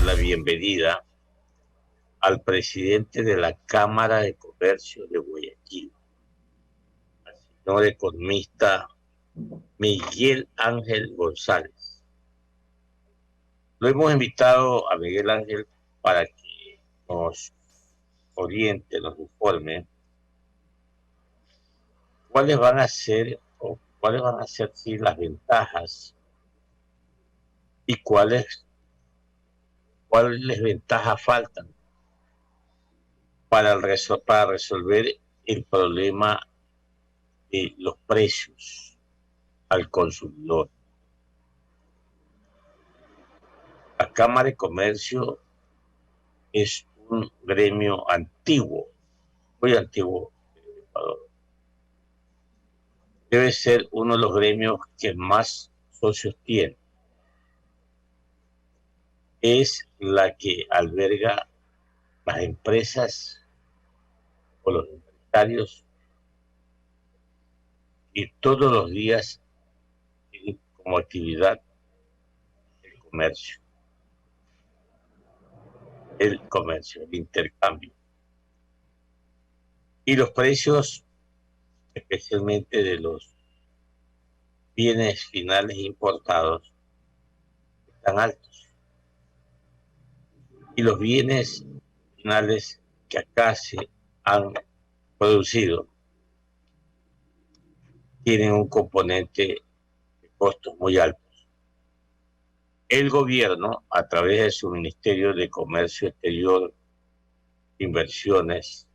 darle la bienvenida al presidente de la Cámara de Comercio de Guayaquil, al señor economista Miguel Ángel González. Lo hemos invitado a Miguel Ángel para que nos oriente, nos informe cuáles van a ser sí, las ventajas y cuáles ventajas faltan para resolver el problema de los precios al consumidor. La Cámara de Comercio es un gremio antiguo, muy antiguo. Debe ser uno de los gremios que más socios tiene. Es la que alberga las empresas o los empresarios y todos los días tienen como actividad el comercio, el intercambio. Y los precios, especialmente de los bienes finales importados, están altos. Y los bienes finales que acá se han producido tienen un componente de costos muy altos. El gobierno, a través de su Ministerio de Comercio Exterior, Inversiones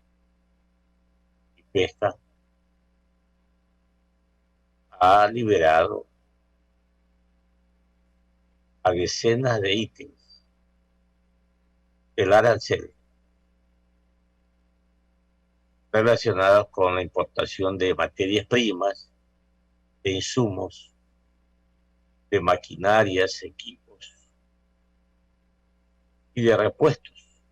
y Pesca, ha liberado a decenas de ítems del arancel relacionados con la importación de materias primas, de insumos, de maquinarias, equipos y de repuestos.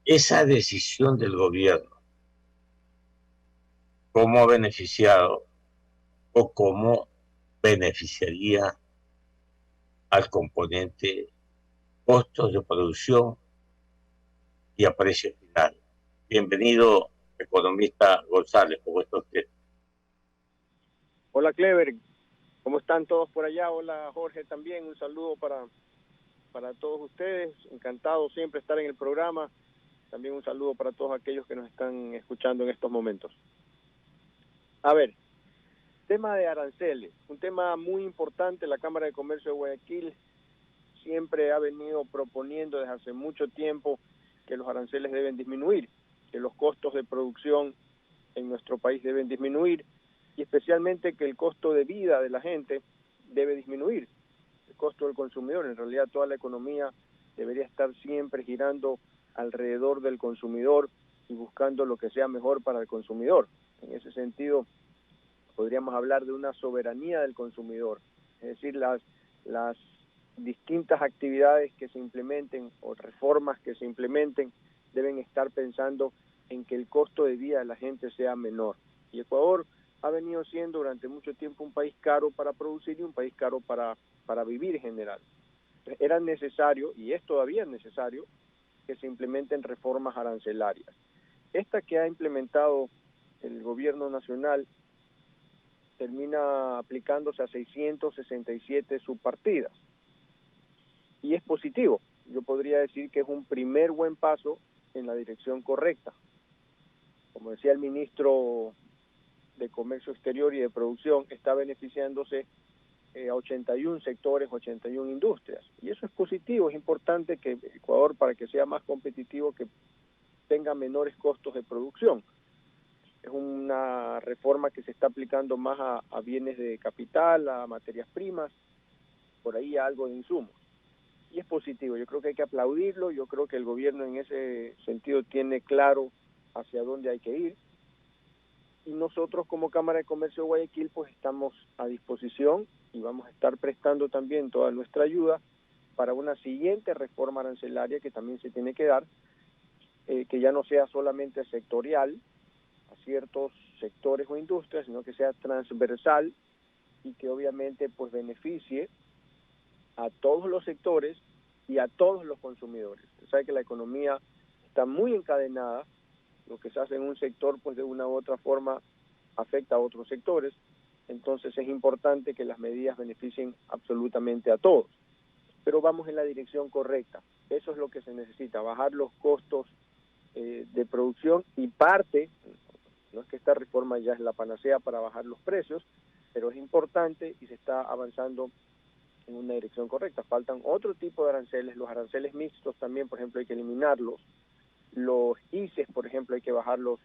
Esa decisión del gobierno, ¿cómo ha beneficiado o cómo beneficiaría al componente costos de producción y a precio final? Bienvenido, economista González, ¿cómo está usted? Hola, Clever, ¿cómo están todos por allá? Hola, Jorge, también un saludo para todos ustedes. Encantado siempre estar en el programa. También un saludo para todos aquellos que nos están escuchando en estos momentos. A ver, tema de aranceles, un tema muy importante. La Cámara de Comercio de Guayaquil siempre ha venido proponiendo desde hace mucho tiempo que los aranceles deben disminuir, que los costos de producción en nuestro país deben disminuir y especialmente que el costo de vida de la gente debe disminuir, el costo del consumidor. En realidad toda la economía debería estar siempre girando alrededor del consumidor y buscando lo que sea mejor para el consumidor. En ese sentido, podríamos hablar de una soberanía del consumidor, es decir, las distintas actividades que se implementen o reformas que se implementen deben estar pensando en que el costo de vida de la gente sea menor. Y Ecuador ha venido siendo durante mucho tiempo un país caro para producir y un país caro para vivir en general. Era necesario, y es todavía necesario, que se implementen reformas arancelarias. Esta que ha implementado el gobierno nacional termina aplicándose a 667 subpartidas. Y es positivo. Yo podría decir que es un primer buen paso en la dirección correcta. Como decía el ministro de Comercio Exterior y de Producción, está beneficiándose a 81 sectores, 81 industrias. Y eso es positivo, es importante que Ecuador, para que sea más competitivo, que tenga menores costos de producción. Es una reforma que se está aplicando más a bienes de capital, a materias primas, por ahí a algo de insumos. Y es positivo, yo creo que hay que aplaudirlo, yo creo que el gobierno en ese sentido tiene claro hacia dónde hay que ir. Y nosotros como Cámara de Comercio de Guayaquil pues estamos a disposición y vamos a estar prestando también toda nuestra ayuda para una siguiente reforma arancelaria que también se tiene que dar, que ya no sea solamente sectorial a ciertos sectores o industrias, sino que sea transversal y que obviamente pues beneficie a todos los sectores y a todos los consumidores. Usted sabe que la economía está muy encadenada, lo que se hace en un sector pues de una u otra forma afecta a otros sectores, entonces es importante que las medidas beneficien absolutamente a todos, pero vamos en la dirección correcta. Eso es lo que se necesita, bajar los costos de producción, y parte, no es que esta reforma ya es la panacea para bajar los precios, pero es importante y se está avanzando en una dirección correcta. Faltan otro tipo de aranceles, los aranceles mixtos también, por ejemplo, hay que eliminarlos. Los ICES, por ejemplo, hay que bajarlos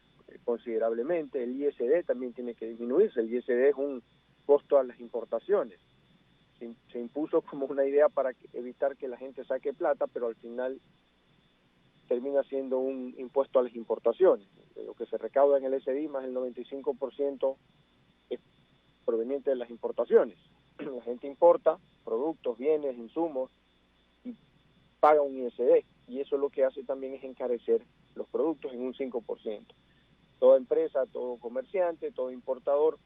considerablemente. El ISD también tiene que disminuirse. El ISD es un costo a las importaciones. Se impuso como una idea para evitar que la gente saque plata, pero al final termina siendo un impuesto a las importaciones. De lo que se recauda en el SDI, más el 95% es proveniente de las importaciones. La gente importa productos, bienes, insumos y paga un ISD, y eso lo que hace también es encarecer los productos en un 5%. Toda empresa, todo comerciante, todo importador,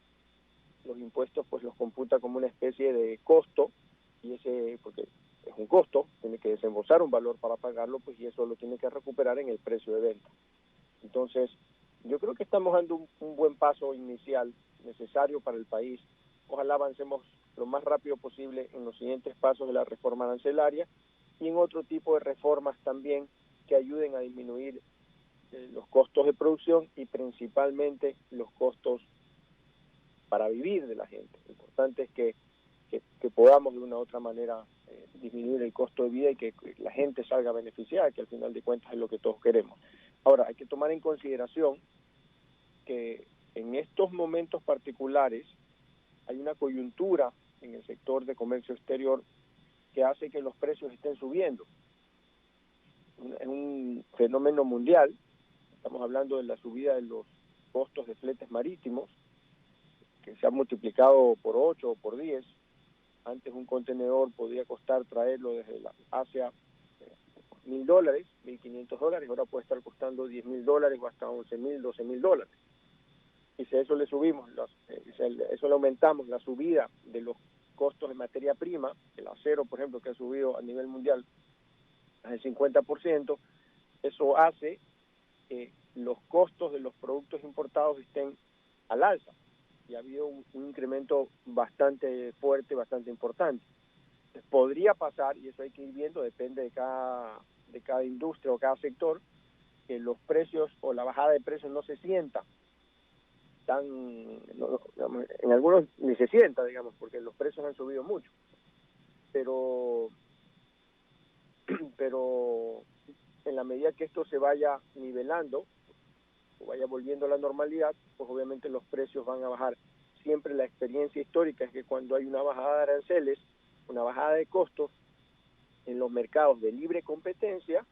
los impuestos pues los computa como una especie de costo, y ese, porque es un costo, tiene que desembolsar un valor para pagarlo, pues, y eso lo tiene que recuperar en el precio de venta. Entonces, yo creo que estamos dando un buen paso inicial necesario para el país. Ojalá avancemos lo más rápido posible en los siguientes pasos de la reforma arancelaria y en otro tipo de reformas también que ayuden a disminuir los costos de producción y principalmente los costos para vivir de la gente. Lo importante es que podamos de una u otra manera disminuir el costo de vida y que la gente salga beneficiada, que al final de cuentas es lo que todos queremos. Ahora, hay que tomar en consideración que en estos momentos particulares hay una coyuntura en el sector de comercio exterior que hace que los precios estén subiendo. Es un fenómeno mundial. Estamos hablando de la subida de los costos de fletes marítimos, que se han multiplicado por 8 o por 10. Antes un contenedor podía costar traerlo desde Asia $1,000, $1,500, ahora puede estar costando $10,000 o hasta $11,000, $12,000. Y si a eso le subimos, eso le aumentamos la subida de los costos de materia prima, el acero, por ejemplo, que ha subido a nivel mundial al 50%, eso hace que los costos de los productos importados estén al alza. Y ha habido un incremento bastante fuerte, bastante importante. Entonces, podría pasar, y eso hay que ir viendo, depende de cada industria o cada sector, que los precios o la bajada de precios no se sienta digamos, en algunos ni se sienta, digamos, porque los precios han subido mucho. Pero en la medida que esto se vaya nivelando o vaya volviendo a la normalidad, pues obviamente los precios van a bajar. Siempre la experiencia histórica es que cuando hay una bajada de aranceles, una bajada de costos en los mercados de libre competencia,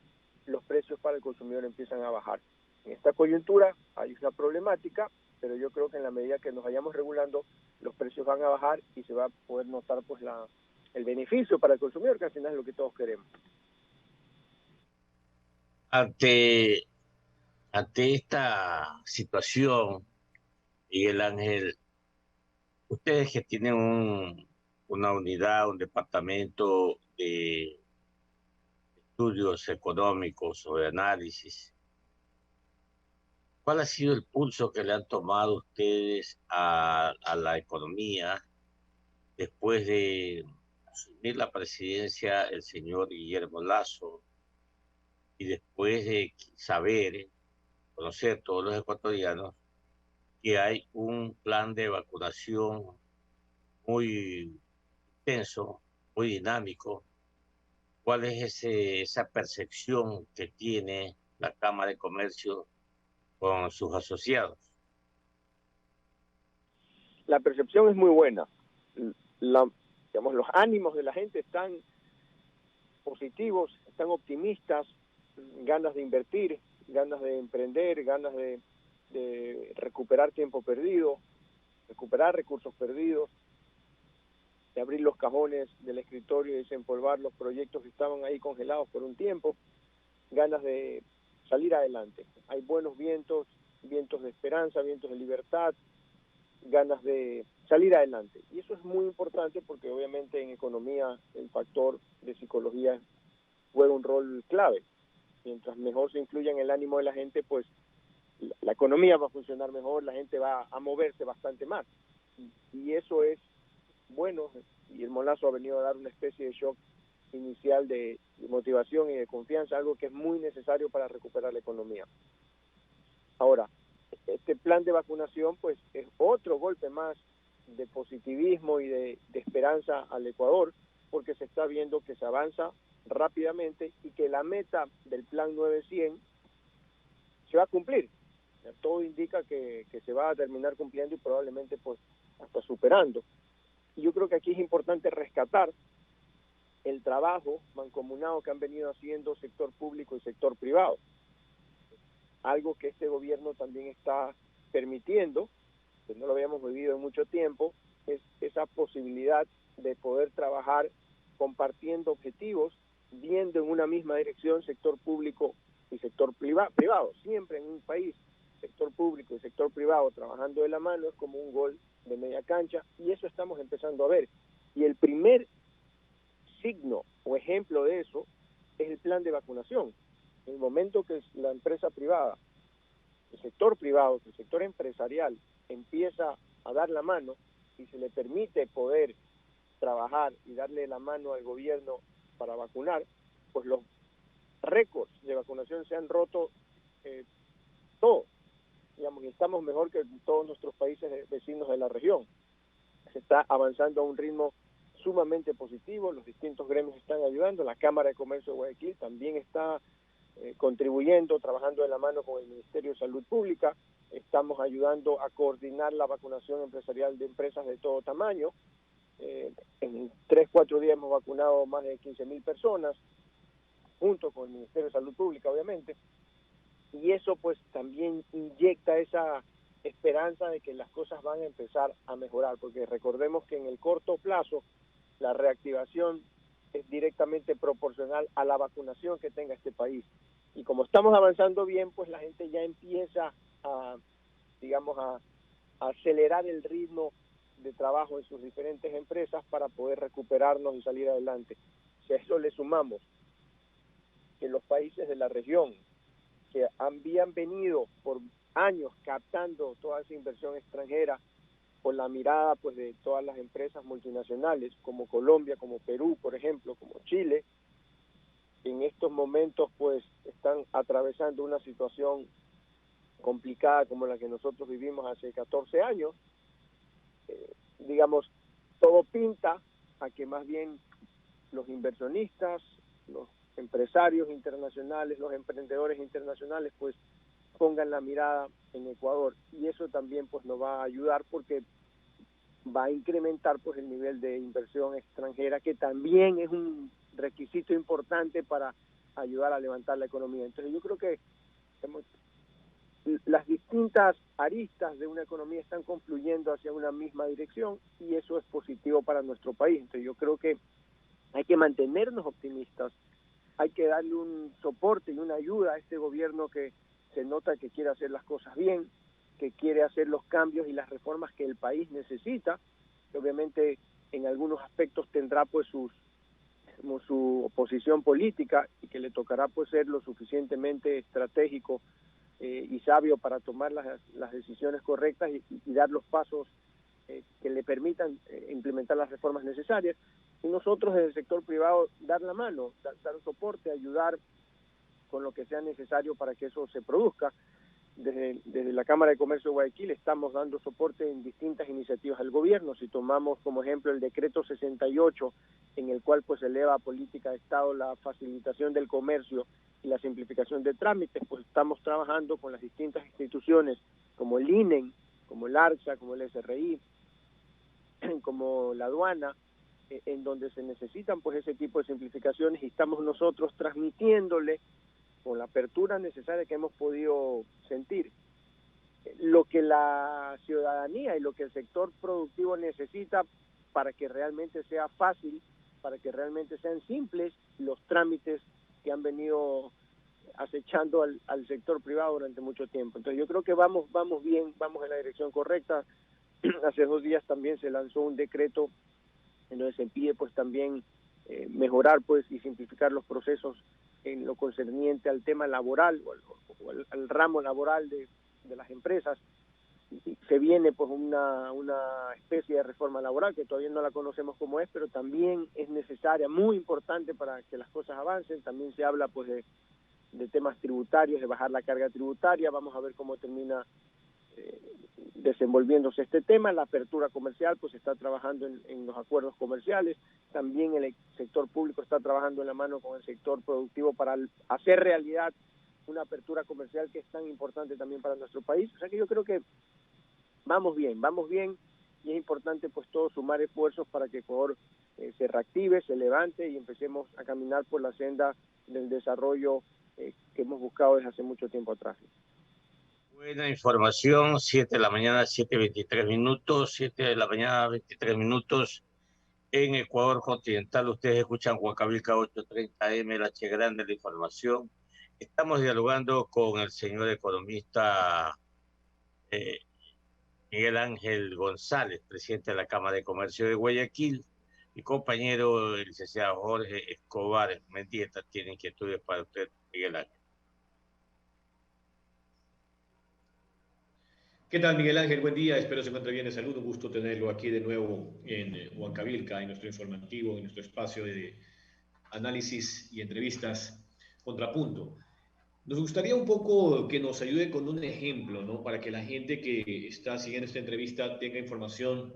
los precios para el consumidor empiezan a bajar. En esta coyuntura hay una problemática, pero yo creo que en la medida que nos vayamos regulando, los precios van a bajar y se va a poder notar pues el beneficio para el consumidor, que al final es lo que todos queremos. Ante, ante esta situación, Miguel Ángel, ustedes que tienen una unidad, un departamento de estudios económicos o de análisis, ¿cuál ha sido el pulso que le han tomado ustedes a la economía después de asumir la presidencia el señor Guillermo Lasso y después de saber, conocer todos los ecuatorianos que hay un plan de vacunación muy intenso, muy dinámico? ¿Cuál es esa percepción que tiene la Cámara de Comercio con sus asociados? La percepción es muy buena. Digamos, los ánimos de la gente están positivos, están optimistas, ganas de invertir, ganas de emprender, ganas de recuperar tiempo perdido, recuperar recursos perdidos, de abrir los cajones del escritorio y desempolvar los proyectos que estaban ahí congelados por un tiempo, ganas de salir adelante. Hay buenos vientos, vientos de esperanza, vientos de libertad, ganas de salir adelante. Y eso es muy importante porque obviamente en economía el factor de psicología juega un rol clave. Mientras mejor se influya en el ánimo de la gente, pues la economía va a funcionar mejor, la gente va a moverse bastante más. Y eso es bueno, y el Molazo ha venido a dar una especie de shock inicial de motivación y de confianza, algo que es muy necesario para recuperar la economía. Ahora, este plan de vacunación pues es otro golpe más de positivismo y de esperanza al Ecuador, porque se está viendo que se avanza rápidamente y que la meta del plan 900 se va a cumplir. Todo indica que se va a terminar cumpliendo y probablemente pues hasta superando. Y yo creo que aquí es importante rescatar el trabajo mancomunado que han venido haciendo sector público y sector privado. Algo que este gobierno también está permitiendo, que no lo habíamos vivido en mucho tiempo, es esa posibilidad de poder trabajar compartiendo objetivos, viendo en una misma dirección sector público y sector privado. Siempre en un país, sector público y sector privado trabajando de la mano es como un gol de media cancha, y eso estamos empezando a ver. Y el primer signo o ejemplo de eso es el plan de vacunación. En el momento que la empresa privada, el sector empresarial empieza a dar la mano y se le permite poder trabajar y darle la mano al gobierno para vacunar, pues los récords de vacunación se han roto todos. Digamos, y estamos mejor que todos nuestros países vecinos de la región. Se está avanzando a un ritmo sumamente positivo, los distintos gremios están ayudando, la Cámara de Comercio de Guayaquil también está contribuyendo, trabajando de la mano con el Ministerio de Salud Pública, estamos ayudando a coordinar la vacunación empresarial de empresas de todo tamaño. En 3-4 días hemos vacunado más de 15,000 personas, junto con el Ministerio de Salud Pública, obviamente, y eso pues también inyecta esa esperanza de que las cosas van a empezar a mejorar, porque recordemos que en el corto plazo la reactivación es directamente proporcional a la vacunación que tenga este país. Y como estamos avanzando bien, pues la gente ya empieza a acelerar el ritmo de trabajo en sus diferentes empresas para poder recuperarnos y salir adelante. Si a eso le sumamos que los países de la región que habían venido por años captando toda esa inversión extranjera con la mirada pues de todas las empresas multinacionales como Colombia, como Perú, por ejemplo, como Chile, en estos momentos pues están atravesando una situación complicada como la que nosotros vivimos hace 14 años, digamos, todo pinta a que más bien los inversionistas, los empresarios internacionales, los emprendedores internacionales, pues pongan la mirada en Ecuador, y eso también pues nos va a ayudar porque va a incrementar pues el nivel de inversión extranjera, que también es un requisito importante para ayudar a levantar la economía. Entonces yo creo que las distintas aristas de una economía están confluyendo hacia una misma dirección y eso es positivo para nuestro país. Entonces yo creo que hay que mantenernos optimistas, hay que darle un soporte y una ayuda a este gobierno que se nota que quiere hacer las cosas bien, que quiere hacer los cambios y las reformas que el país necesita, que obviamente en algunos aspectos tendrá pues su oposición política y que le tocará pues ser lo suficientemente estratégico y sabio para tomar las decisiones correctas y dar los pasos que le permitan implementar las reformas necesarias. Y nosotros desde el sector privado dar la mano, dar soporte, ayudar con lo que sea necesario para que eso se produzca. Desde la Cámara de Comercio de Guayaquil estamos dando soporte en distintas iniciativas al gobierno. Si tomamos como ejemplo el decreto 68, en el cual pues eleva a política de Estado la facilitación del comercio y la simplificación de trámites, pues estamos trabajando con las distintas instituciones como el INEN, como el ARCSA, como el SRI, como la aduana, en donde se necesitan pues ese tipo de simplificaciones, y estamos nosotros transmitiéndole con la apertura necesaria que hemos podido sentir lo que la ciudadanía y lo que el sector productivo necesita para que realmente sea fácil, para que realmente sean simples los trámites que han venido acechando al sector privado durante mucho tiempo. Entonces yo creo que vamos bien, vamos en la dirección correcta. Hace 2 días también se lanzó un decreto en donde se pide pues también mejorar pues y simplificar los procesos en lo concerniente al tema laboral o al ramo laboral de las empresas. Y se viene pues una especie de reforma laboral que todavía no la conocemos cómo es, pero también es necesaria, muy importante para que las cosas avancen. También se habla pues de temas tributarios, de bajar la carga tributaria. Vamos a ver cómo termina desenvolviéndose este tema. La apertura comercial pues está trabajando en los acuerdos comerciales. También el sector público está trabajando en la mano con el sector productivo para hacer realidad una apertura comercial que es tan importante también para nuestro país. O sea que yo creo que vamos bien, y es importante pues todos sumar esfuerzos para que Ecuador se reactive, se levante y empecemos a caminar por la senda del desarrollo que hemos buscado desde hace mucho tiempo atrás. Buena información, 7 de la mañana, 7:23, 7 de la mañana, 23 minutos. En Ecuador continental, ustedes escuchan Huancavelica 830 AM, la Che Grande, la información. Estamos dialogando con el señor economista Miguel Ángel González, presidente de la Cámara de Comercio de Guayaquil, y compañero, el licenciado Jorge Escobar Mendieta. Tiene inquietudes para usted, Miguel Ángel. ¿Qué tal, Miguel Ángel? Buen día, espero se encuentre bien de salud. Un gusto tenerlo aquí de nuevo en Huancavilca, en nuestro informativo, en nuestro espacio de análisis y entrevistas Contrapunto. Nos gustaría un poco que nos ayude con un ejemplo, ¿no? Para que la gente que está siguiendo esta entrevista tenga información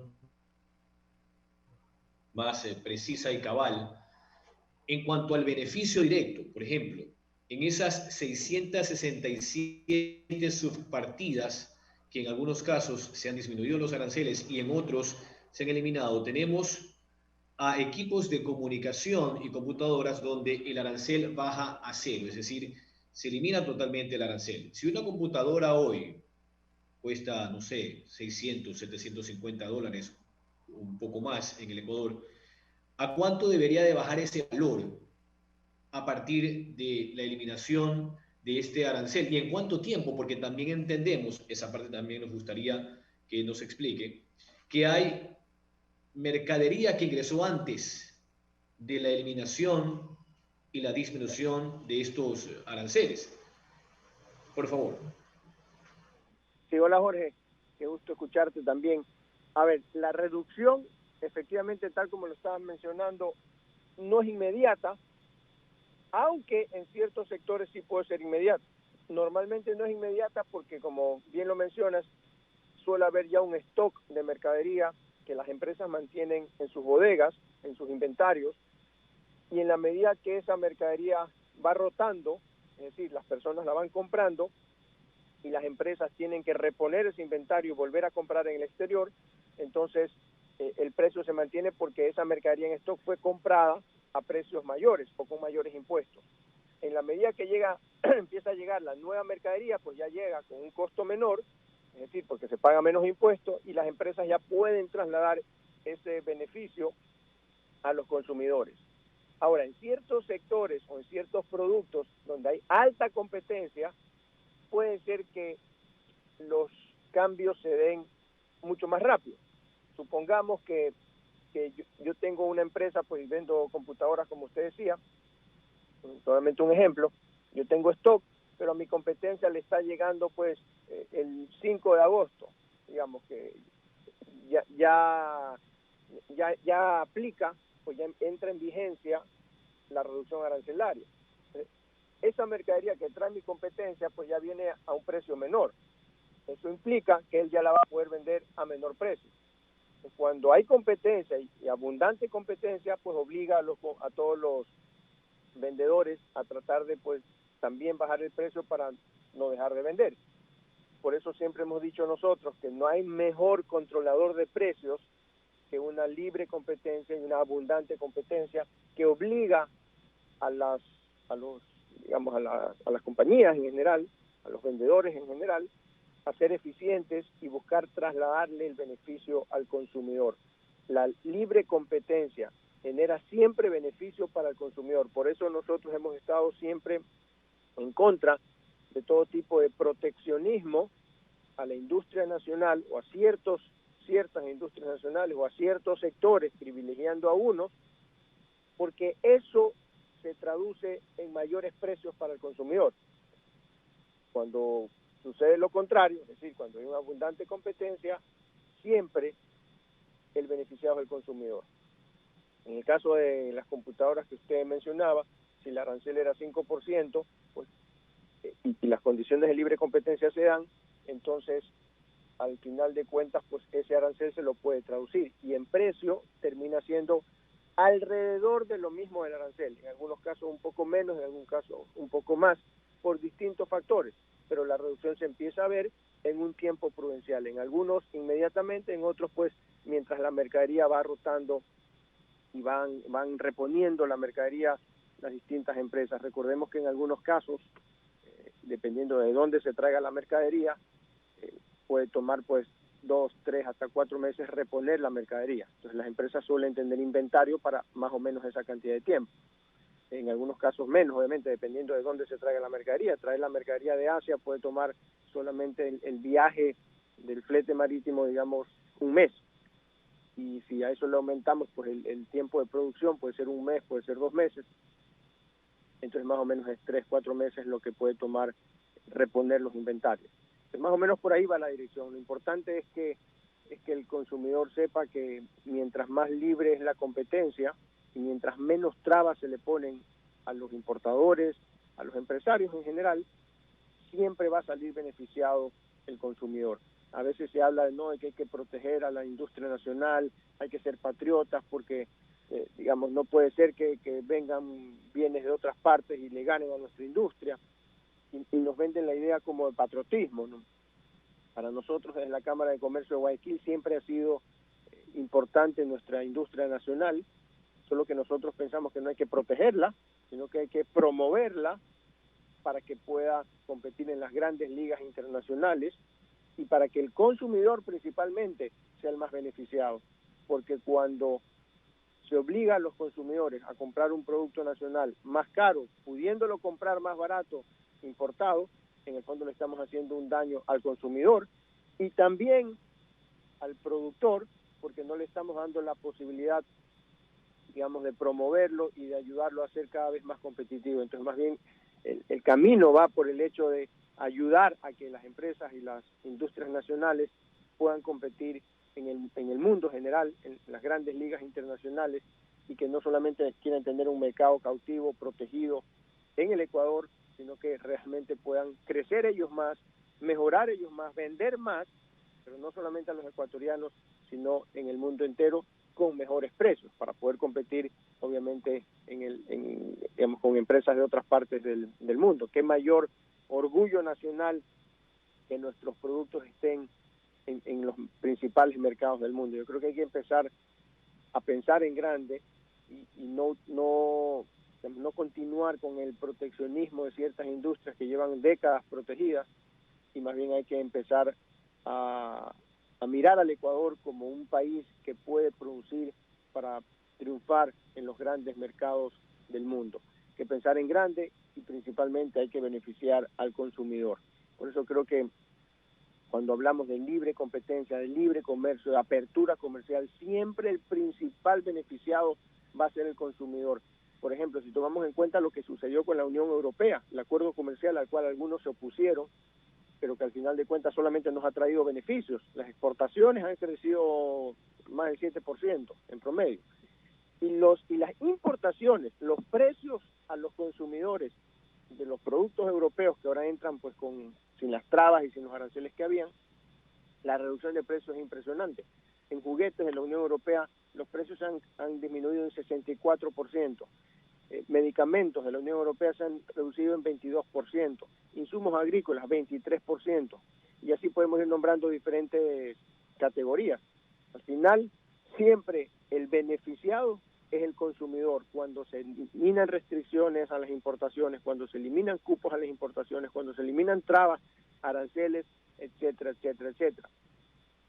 más precisa y cabal en cuanto al beneficio directo. Por ejemplo, en esas 667 subpartidas que en algunos casos se han disminuido los aranceles y en otros se han eliminado, tenemos a equipos de comunicación y computadoras donde el arancel baja a cero, es decir, se elimina totalmente el arancel. Si una computadora hoy cuesta, no sé, 600, 750 dólares, un poco más en el Ecuador, ¿a cuánto debería de bajar ese valor a partir de la eliminación de este arancel? ¿Y en cuánto tiempo? Porque también entendemos, esa parte también nos gustaría que nos explique, que hay mercadería que ingresó antes de la eliminación y la disminución de estos aranceles. Por favor. Sí, hola Jorge, qué gusto escucharte también. A ver, la reducción, efectivamente, tal como lo estabas mencionando, no es inmediata, aunque en ciertos sectores sí puede ser inmediata. Normalmente no es inmediata porque, como bien lo mencionas, suele haber ya un stock de mercadería que las empresas mantienen en sus bodegas, en sus inventarios, y en la medida que esa mercadería va rotando, es decir, las personas la van comprando y las empresas tienen que reponer ese inventario y volver a comprar en el exterior, entonces el precio se mantiene porque esa mercadería en stock fue comprada a precios mayores o con mayores impuestos. En la medida que empieza a llegar la nueva mercadería, pues ya llega con un costo menor, es decir, porque se paga menos impuestos y las empresas ya pueden trasladar ese beneficio a los consumidores. Ahora, en ciertos sectores o en ciertos productos donde hay alta competencia, puede ser que los cambios se den mucho más rápido. Supongamos que yo tengo una empresa, pues vendo computadoras, como usted decía, solamente un ejemplo, yo tengo stock, pero a mi competencia le está llegando pues el 5 de agosto, digamos que ya aplica, pues ya entra en vigencia la reducción arancelaria. Esa mercadería que trae mi competencia pues ya viene a un precio menor. Eso implica que él ya la va a poder vender a menor precio. Cuando hay competencia y abundante competencia, pues obliga a todos los vendedores a tratar de pues también bajar el precio para no dejar de vender. Por eso siempre hemos dicho nosotros que no hay mejor controlador de precios que una libre competencia y una abundante competencia que obliga a las compañías en general, a los vendedores en general, a ser eficientes y buscar trasladarle el beneficio al consumidor. La libre competencia genera siempre beneficio para el consumidor. Por eso nosotros hemos estado siempre en contra de todo tipo de proteccionismo a la industria nacional o a ciertas industrias nacionales o a ciertos sectores, privilegiando a unos porque eso se traduce en mayores precios para el consumidor. Cuando sucede lo contrario, es decir, cuando hay una abundante competencia, siempre el beneficiado es el consumidor. En el caso de las computadoras que usted mencionaba, si el arancel era 5%, pues, y las condiciones de libre competencia se dan, entonces al final de cuentas, pues ese arancel se lo puede traducir y en precio termina siendo alrededor de lo mismo del arancel, en algunos casos un poco menos, en algún caso un poco más, por distintos factores, pero la reducción se empieza a ver en un tiempo prudencial, en algunos inmediatamente, en otros pues mientras la mercadería va rotando y van reponiendo la mercadería las distintas empresas. Recordemos que en algunos casos, dependiendo de dónde se traiga la mercadería, puede tomar pues 2, 3, hasta 4 meses reponer la mercadería. Entonces las empresas suelen tener inventario para más o menos esa cantidad de tiempo. En algunos casos menos, obviamente, dependiendo de dónde se traiga la mercadería. Traer la mercadería de Asia puede tomar solamente el viaje del flete marítimo, digamos, un mes. Y si a eso le aumentamos, pues el tiempo de producción puede ser un mes, puede ser 2 meses. Entonces más o menos es 3, 4 meses lo que puede tomar reponer los inventarios. Entonces, más o menos por ahí va la dirección. Lo importante es que el consumidor sepa que mientras más libre es la competencia y mientras menos trabas se le ponen a los importadores, a los empresarios en general, siempre va a salir beneficiado el consumidor. A veces se habla de que hay que proteger a la industria nacional, hay que ser patriotas porque, digamos, no puede ser que vengan bienes de otras partes y le ganen a nuestra industria. Y nos venden la idea como de patriotismo, ¿no? Para nosotros desde la Cámara de Comercio de Guayaquil siempre ha sido importante nuestra industria nacional, solo que nosotros pensamos que no hay que protegerla, sino que hay que promoverla para que pueda competir en las grandes ligas internacionales y para que el consumidor principalmente sea el más beneficiado, porque cuando se obliga a los consumidores a comprar un producto nacional más caro, pudiéndolo comprar más barato importado, en el fondo le estamos haciendo un daño al consumidor y también al productor, porque no le estamos dando la posibilidad, digamos, de promoverlo y de ayudarlo a ser cada vez más competitivo. Entonces, más bien, el camino va por el hecho de ayudar a que las empresas y las industrias nacionales puedan competir en el mundo general, en las grandes ligas internacionales, y que no solamente quieran tener un mercado cautivo, protegido en el Ecuador, sino que realmente puedan crecer ellos más, mejorar ellos más, vender más, pero no solamente a los ecuatorianos, sino en el mundo entero, con mejores precios, para poder competir, obviamente, digamos, con empresas de otras partes del mundo. Qué mayor orgullo nacional que nuestros productos estén en los principales mercados del mundo. Yo creo que hay que empezar a pensar en grande y no continuar con el proteccionismo de ciertas industrias que llevan décadas protegidas, y más bien hay que empezar a mirar al Ecuador como un país que puede producir para triunfar en los grandes mercados del mundo. Hay que pensar en grande y principalmente hay que beneficiar al consumidor. Por eso creo que cuando hablamos de libre competencia, de libre comercio, de apertura comercial, siempre el principal beneficiado va a ser el consumidor. Por ejemplo, si tomamos en cuenta lo que sucedió con la Unión Europea, el acuerdo comercial al cual algunos se opusieron, pero que al final de cuentas solamente nos ha traído beneficios. Las exportaciones han crecido más del 7% en promedio. Y las importaciones, los precios a los consumidores de los productos europeos que ahora entran pues sin las trabas y sin los aranceles que habían, la reducción de precios es impresionante. En juguetes de la Unión Europea los precios han disminuido en 64%. Medicamentos de la Unión Europea se han reducido en 22%, insumos agrícolas 23%, y así podemos ir nombrando diferentes categorías. Al final, siempre el beneficiado es el consumidor. Cuando se eliminan restricciones a las importaciones, cuando se eliminan cupos a las importaciones, cuando se eliminan trabas, aranceles, etcétera, etcétera, etcétera.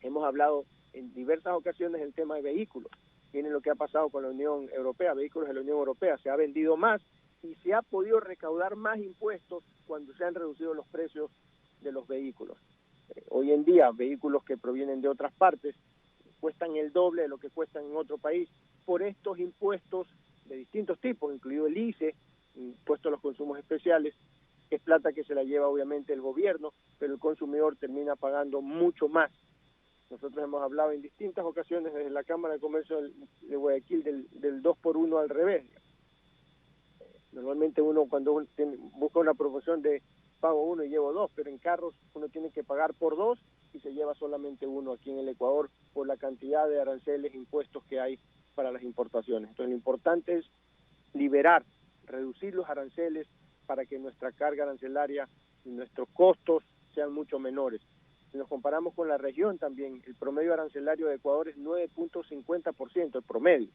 Hemos hablado en diversas ocasiones del tema de vehículos. Miren lo que ha pasado con la Unión Europea, vehículos de la Unión Europea, se ha vendido más y se ha podido recaudar más impuestos cuando se han reducido los precios de los vehículos. Hoy en día, vehículos que provienen de otras partes cuestan el doble de lo que cuestan en otro país por estos impuestos de distintos tipos, incluido el ICE, impuesto a los consumos especiales, que es plata que se la lleva obviamente el gobierno, pero el consumidor termina pagando mucho más. Nosotros hemos hablado en distintas ocasiones desde la Cámara de Comercio de Guayaquil del 2 por 1 al revés. Normalmente uno cuando busca una promoción de pago 1 y llevo 2, pero en carros uno tiene que pagar por 2 y se lleva solamente 1 aquí en el Ecuador por la cantidad de aranceles e impuestos que hay para las importaciones. Entonces lo importante es liberar, reducir los aranceles para que nuestra carga arancelaria y nuestros costos sean mucho menores. Si nos comparamos con la región también, el promedio arancelario de Ecuador es 9.50%, el promedio.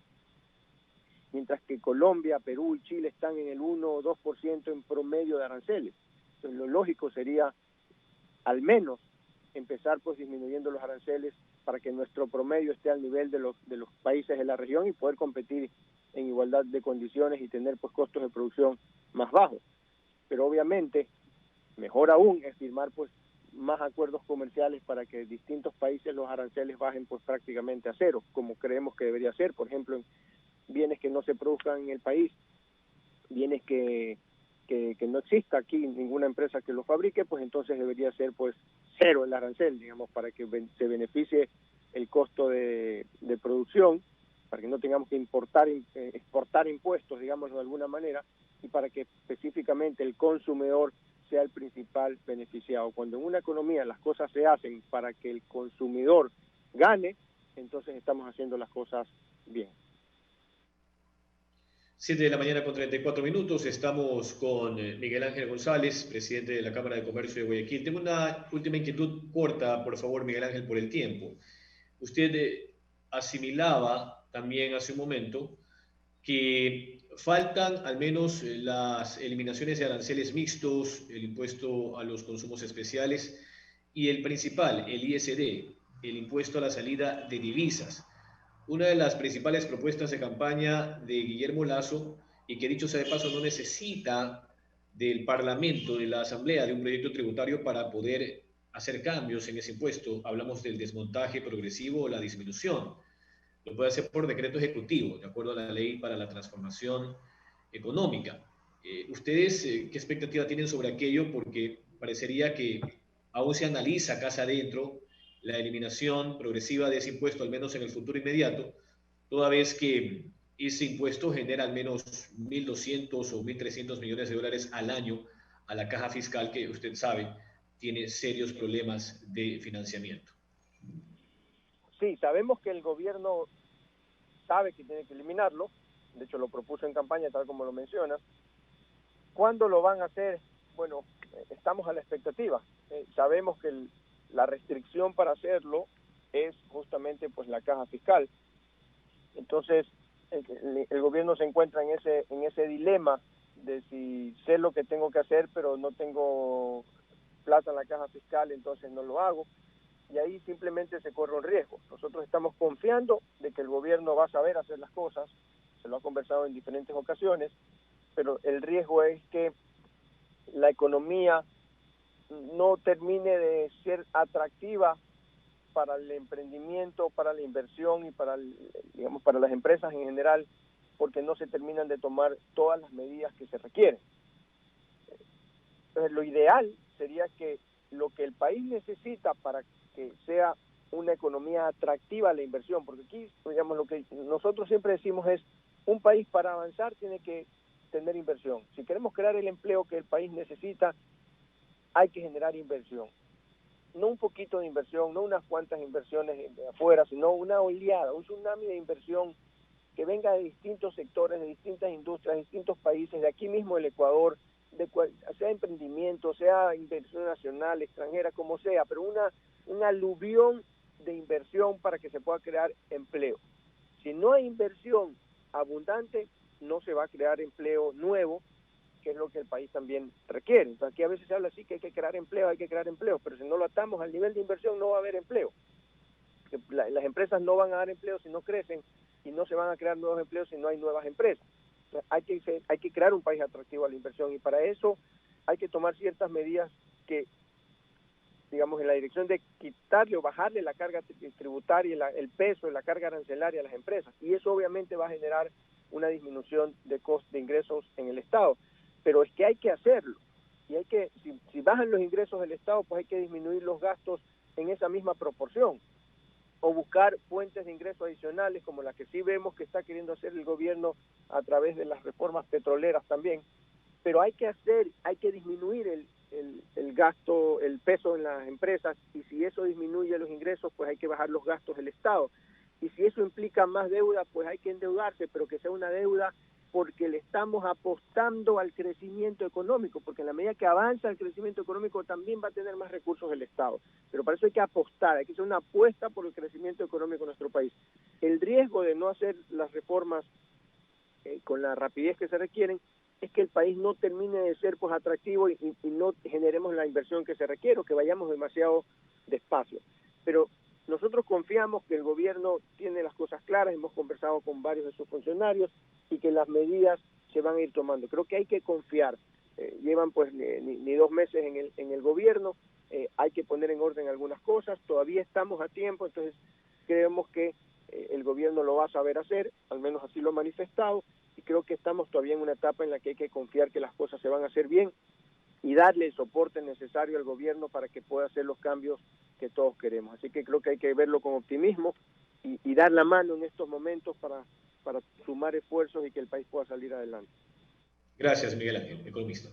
Mientras que Colombia, Perú y Chile están en el 1 o 2% en promedio de aranceles. Entonces lo lógico sería al menos empezar pues disminuyendo los aranceles para que nuestro promedio esté al nivel de los países de la región y poder competir en igualdad de condiciones y tener pues costos de producción más bajos. Pero obviamente, mejor aún es firmar pues más acuerdos comerciales para que distintos países los aranceles bajen pues prácticamente a cero, como creemos que debería ser, por ejemplo, en bienes que no se produzcan en el país, bienes que no exista aquí ninguna empresa que los fabrique, pues entonces debería ser pues cero el arancel, digamos, para que se beneficie el costo de producción, para que no tengamos que exportar impuestos, digamos de alguna manera, y para que específicamente el consumidor sea el principal beneficiado. Cuando en una economía las cosas se hacen para que el consumidor gane, entonces estamos haciendo las cosas bien. 7 de la mañana con 34 minutos. Estamos con Miguel Ángel González, presidente de la Cámara de Comercio de Guayaquil. Tengo una última inquietud corta, por favor, Miguel Ángel, por el tiempo. Usted asimilaba también hace un momento que faltan al menos las eliminaciones de aranceles mixtos, el impuesto a los consumos especiales y el principal, el ISD, el impuesto a la salida de divisas. Una de las principales propuestas de campaña de Guillermo Lasso, y que dicho sea de paso no necesita del Parlamento, de la Asamblea, de un proyecto tributario para poder hacer cambios en ese impuesto. Hablamos del desmontaje progresivo o la disminución. Lo puede hacer por decreto ejecutivo, de acuerdo a la ley para la transformación económica. ¿Ustedes qué expectativa tienen sobre aquello? Porque parecería que aún se analiza casa adentro la eliminación progresiva de ese impuesto, al menos en el futuro inmediato, toda vez que ese impuesto genera al menos 1.200 o 1.300 millones de dólares al año a la caja fiscal, que usted sabe tiene serios problemas de financiamiento. Sí, sabemos que el gobierno sabe que tiene que eliminarlo, de hecho lo propuso en campaña tal como lo mencionas. ¿Cuándo lo van a hacer? Bueno, estamos a la expectativa. Sabemos que la restricción para hacerlo es justamente pues la caja fiscal. Entonces el gobierno se encuentra en ese dilema de si sé lo que tengo que hacer pero no tengo plata en la caja fiscal, entonces no lo hago, y ahí simplemente se corre un riesgo. Nosotros estamos confiando de que el gobierno va a saber hacer las cosas, se lo ha conversado en diferentes ocasiones, pero el riesgo es que la economía no termine de ser atractiva para el emprendimiento, para la inversión y para las empresas en general, porque no se terminan de tomar todas las medidas que se requieren. Entonces, lo ideal sería que lo que el país necesita para que sea una economía atractiva a la inversión, porque aquí, digamos, lo que nosotros siempre decimos es, un país para avanzar tiene que tener inversión. Si queremos crear el empleo que el país necesita, hay que generar inversión. No un poquito de inversión, no unas cuantas inversiones de afuera, sino una oleada, un tsunami de inversión que venga de distintos sectores, de distintas industrias, de distintos países, de aquí mismo el Ecuador, sea emprendimiento, sea inversión nacional, extranjera, como sea, pero un aluvión de inversión para que se pueda crear empleo. Si no hay inversión abundante, no se va a crear empleo nuevo, que es lo que el país también requiere. Entonces, aquí a veces se habla así que hay que crear empleo, pero si no lo atamos al nivel de inversión no va a haber empleo. Las empresas no van a dar empleo si no crecen y no se van a crear nuevos empleos si no hay nuevas empresas. Entonces, hay que crear un país atractivo a la inversión y para eso hay que tomar ciertas medidas que, digamos, en la dirección de quitarle o bajarle la carga tributaria, el peso de la carga arancelaria a las empresas. Y eso obviamente va a generar una disminución de ingresos en el Estado. Pero es que hay que hacerlo. Y hay que, si bajan los ingresos del Estado, pues hay que disminuir los gastos en esa misma proporción. O buscar fuentes de ingresos adicionales, como la que sí vemos que está queriendo hacer el gobierno a través de las reformas petroleras también. Pero hay que disminuir el gasto, el peso en las empresas, y si eso disminuye los ingresos, pues hay que bajar los gastos del Estado. Y si eso implica más deuda, pues hay que endeudarse, pero que sea una deuda porque le estamos apostando al crecimiento económico, porque en la medida que avanza el crecimiento económico también va a tener más recursos el Estado. Pero para eso hay que apostar, hay que hacer una apuesta por el crecimiento económico en nuestro país. El riesgo de no hacer las reformas con la rapidez que se requieren es que el país no termine de ser pues atractivo y no generemos la inversión que se requiere, o que vayamos demasiado despacio. Pero nosotros confiamos que el gobierno tiene las cosas claras, hemos conversado con varios de sus funcionarios y que las medidas se van a ir tomando. Creo que hay que confiar. Llevan pues ni 2 meses en el gobierno, hay que poner en orden algunas cosas, todavía estamos a tiempo, entonces creemos que el gobierno lo va a saber hacer, al menos así lo ha manifestado, y creo que estamos todavía en una etapa en la que hay que confiar que las cosas se van a hacer bien y darle el soporte necesario al gobierno para que pueda hacer los cambios que todos queremos. Así que creo que hay que verlo con optimismo y dar la mano en estos momentos para sumar esfuerzos y que el país pueda salir adelante. Gracias, Miguel Ángel, economista.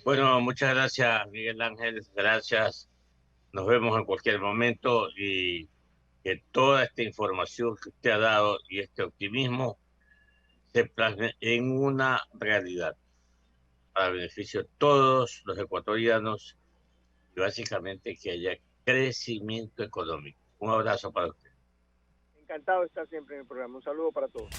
Bueno, muchas gracias, Miguel Ángel. Gracias. Nos vemos en cualquier momento, y que toda esta información que usted ha dado y este optimismo se plasme en una realidad para beneficio de todos los ecuatorianos, y básicamente que haya crecimiento económico. Un abrazo para usted. Encantado de estar siempre en el programa. Un saludo para todos.